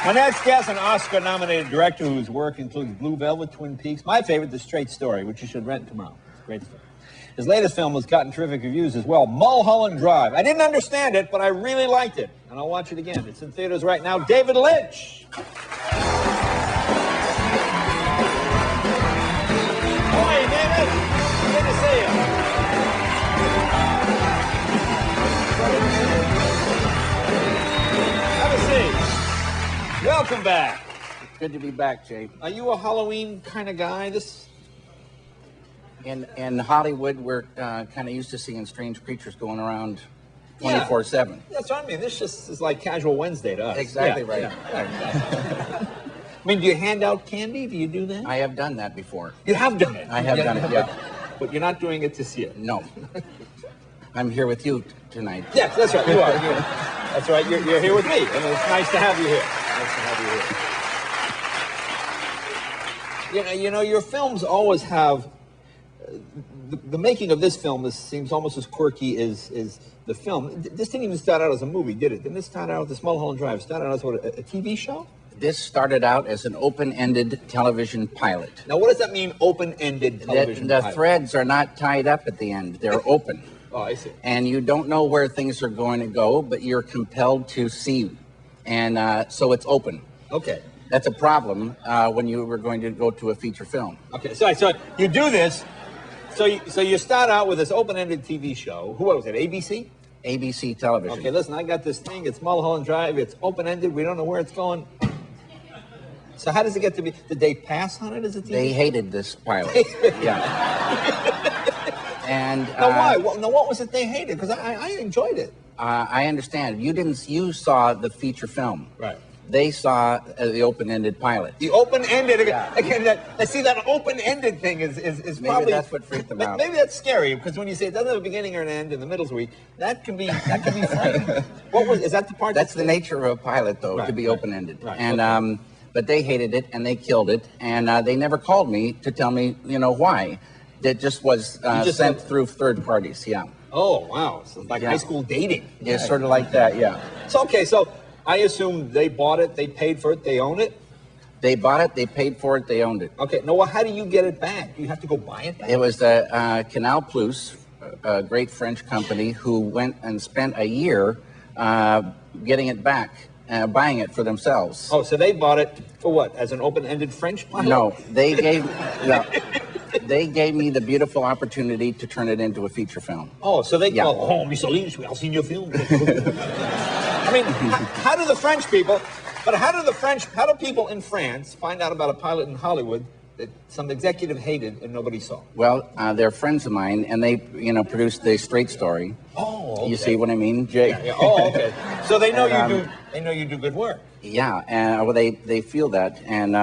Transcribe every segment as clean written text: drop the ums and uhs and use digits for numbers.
My next guest, an Oscar-nominated director whose work includes Blue Velvet, Twin Peaks. My favorite, The Straight Story, which you should rent tomorrow. It's a great film. His latest film has gotten terrific reviews as well, Mulholland Drive. I didn't understand it, but I really liked it, and I'll watch it again. It's in theaters right now. David Lynch. Hey, David. Good to see you. Have a seat. Welcome back. Good to be back, Jay. Are you a Halloween kind of guy? In Hollywood, we're kind of used to seeing strange creatures going around 24/7. That's what I mean. This just is like casual Wednesday to us. Exactly right. Yeah. I mean, do you hand out candy? Do you do that? I have done that before. You have done it? I have done it, yeah. But you're not doing it this year? No. I'm here with you tonight. Yes, that's right. You are. That's right. You're here with me, and it's nice to have you here. Nice to have you here. You know, your films always have... The making of this film seems almost as quirky as the film. This didn't even start out as a movie, did it? Didn't this start out, this Mulholland Drive, started out as what, a TV show? This started out as an open-ended television pilot. Now, what does that mean, open-ended television pilot? The threads are not tied up at the end. They're open. Oh, I see. And you don't know where things are going to go, but you're compelled to see. And so it's open. Okay. That's a problem when you were going to go to a feature film. Okay, so you do this. So you start out with this open-ended TV show. Who was it, ABC? ABC television. Okay, listen, I got this thing. It's Mulholland Drive. It's open-ended. We don't know where it's going. So how does it get to be? Did they pass on it as a TV? They hated this pilot. Yeah. And now why? Well, now what was it they hated? Because I enjoyed it. I understand. You saw the feature film. Right. They saw the open-ended pilot. The open-ended, yeah. Again, see, that open-ended thing is maybe probably... that's what freaked them out. Maybe that's scary, because when you say it doesn't have a beginning or an end, and the middle's weak, that can be frightening. Is that the part that's the nature of a pilot, though, to be open-ended. Right. And, okay. But they hated it, and they killed it, and they never called me to tell me, why. That just was sent through third parties, yeah. Oh, wow. So it's like high school dating. Yeah, sort of like that, yeah. So, okay, so... I assume they bought it, they paid for it, they own it? They bought it, they paid for it, they owned it. Okay, now well, how do you get it back? Do you have to go buy it back? It was the Canal Plus, a great French company, who went and spent a year getting it back, buying it for themselves. Oh, so they bought it for what, as an open-ended French pilot? No, they gave me the beautiful opportunity to turn it into a feature film. Oh, so they called, oh, Mr. Lynch, we all seen your film. I mean, how do people in France find out about a pilot in Hollywood that some executive hated and nobody saw? Well, they're friends of mine, and they, produced The Straight Story. Oh, okay. You see what I mean, Jay? Yeah. Oh, okay. So they know They know you do good work. Yeah, and well, they feel that, and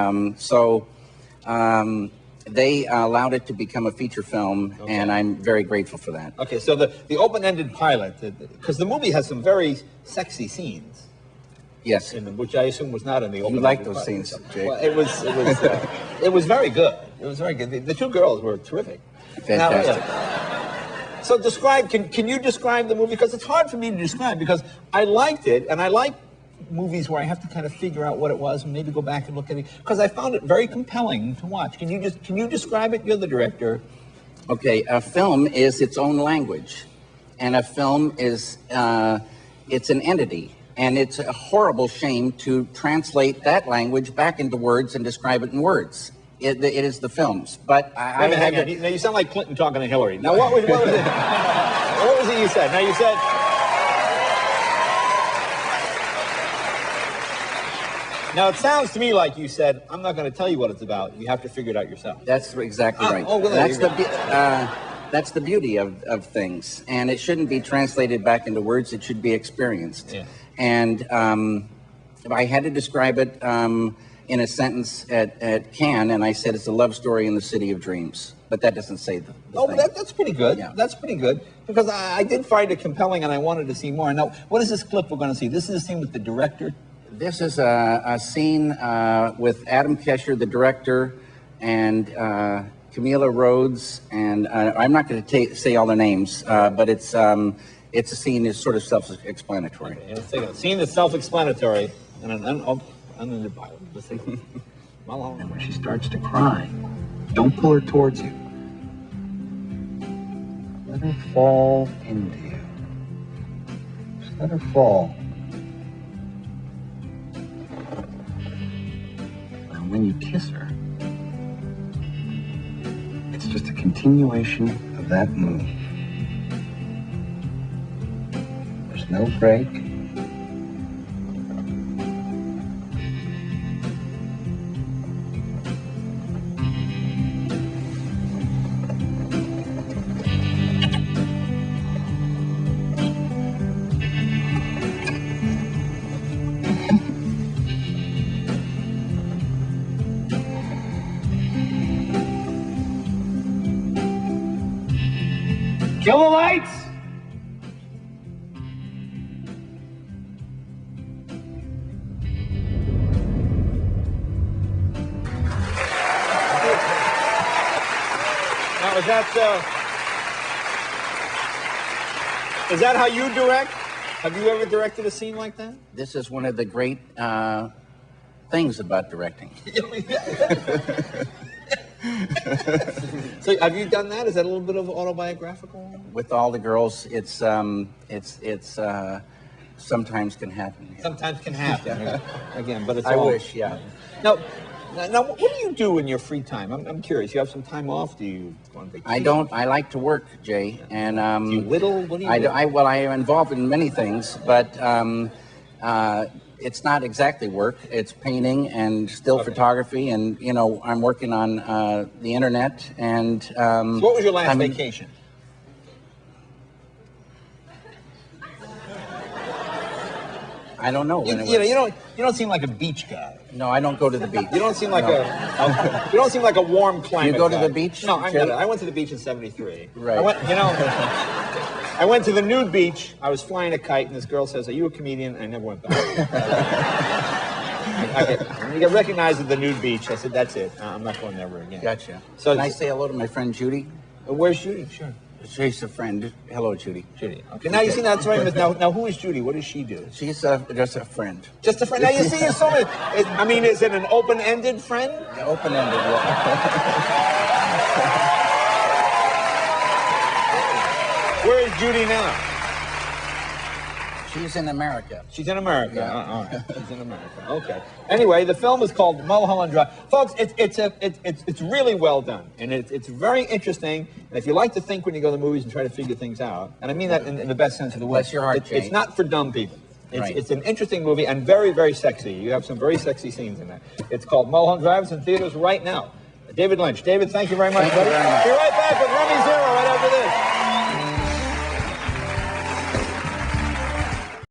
they allowed it to become a feature film, and I'm very grateful for that. Okay, so the open-ended pilot, because the movie has some very sexy scenes. Yes. Which I assume was not in the open-ended. You like those pilot. scenes, Jake? Well, it was very good. It was very good. The two girls were terrific. Fantastic. Now, so can you describe the movie? Because it's hard for me to describe, because I liked it, and I like movies where I have to kind of figure out what it was and maybe go back and look at it, because I found it very compelling to watch. Can you describe it? You're the director. Okay, a film is its own language, and a film is it's an entity, and it's a horrible shame to translate that language back into words and describe it in words. It is the films, but hang on. Now you sound like Clinton talking to Hillary. Now what was it? What was it you said? Now you said. Now, it sounds to me like you said, I'm not going to tell you what it's about. You have to figure it out yourself. That's exactly right. Oh, well, that's the beauty of things. And it shouldn't be translated back into words. It should be experienced. Yeah. And if I had to describe it in a sentence at Cannes, and I said it's a love story in the city of dreams. But that doesn't say the thing. That's pretty good. Yeah. That's pretty good. Because I did find it compelling, and I wanted to see more. Now, what is this clip we're going to see? This is a scene with the director. This is a scene with Adam Kesher, the director, and Camila Rhodes, and I'm not going to say all their names, but it's a scene that's sort of self-explanatory. Okay, let's take a scene that's self-explanatory, and Unlimited pilot. Let's see. Mulholland. And when she starts to cry, don't pull her towards you. Let her fall into you. Just let her fall. And when you kiss her, it's just a continuation of that move. There's no break. Kill the lights! Now, is that how you direct? Have you ever directed a scene like that? This is one of the great things about directing. So have you done that? Is that a little bit of autobiographical? With all the girls, it's sometimes can happen. Yeah. Sometimes can happen. Again, but it's I all... wish, yeah. Now, what do you do in your free time? I'm curious. You have some time off? Do you go on vacation? I don't. I like to work, Jay, and do you whittle? What do you do? Well, I am involved in many things, but it's not exactly work. It's painting and still photography, and I'm working on the internet. And so what was your last vacation? I don't know. When You don't seem like a beach guy. No, I don't go to the beach. You don't seem like you don't seem like a warm climate. You go guy. to the beach? No, I went to the beach in '73. Right. I went to the nude beach. I was flying a kite, and this girl says, "Are you a comedian?" I never went back. When you get recognized at the nude beach, I said, "That's it. I'm not going there ever again." Gotcha. So can I say hello to my friend Judy? Where's Judy? Sure. She's a friend. Hello, Judy. Judy. Okay. Now you see that's right. Now who is Judy? What does she do? She's just a friend. Just a friend. Now you see, there's so many. I mean, is it an open-ended friend? Yeah, open-ended. Yeah. Where is Judy now? She's in America. She's in America. Yeah. All right. She's in America. Okay. Anyway, the film is called Mulholland Drive. Folks, it's really well done, and it's very interesting. And if you like to think when you go to the movies and try to figure things out, and I mean that in the best sense of the word, bless your heart, Jay. It's not for dumb people. Right. It's an interesting movie and very, very sexy. You have some very sexy scenes in that. It's called Mulholland Drive. It's in theaters right now. David Lynch. David, thank you very much. Thank you very much. Be right back with Remy Z.